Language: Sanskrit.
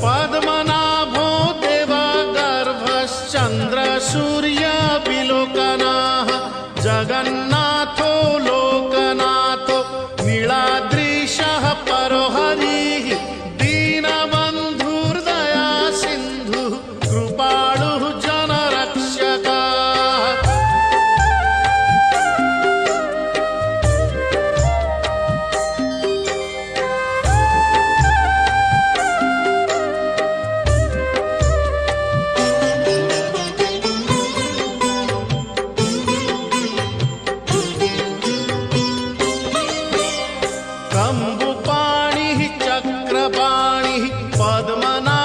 पद्मनाभो देवगर्भश्चन्द्रसूर्यविलोकनः जगन्नाथो लोकनाथो नीलाद्रीशः परो हरिः दीनबन्धुर्दया सिन्धुः कृपालुः जनरक्षकः। कम्बुपाणिः चक्रपाणिः पद्मनाभो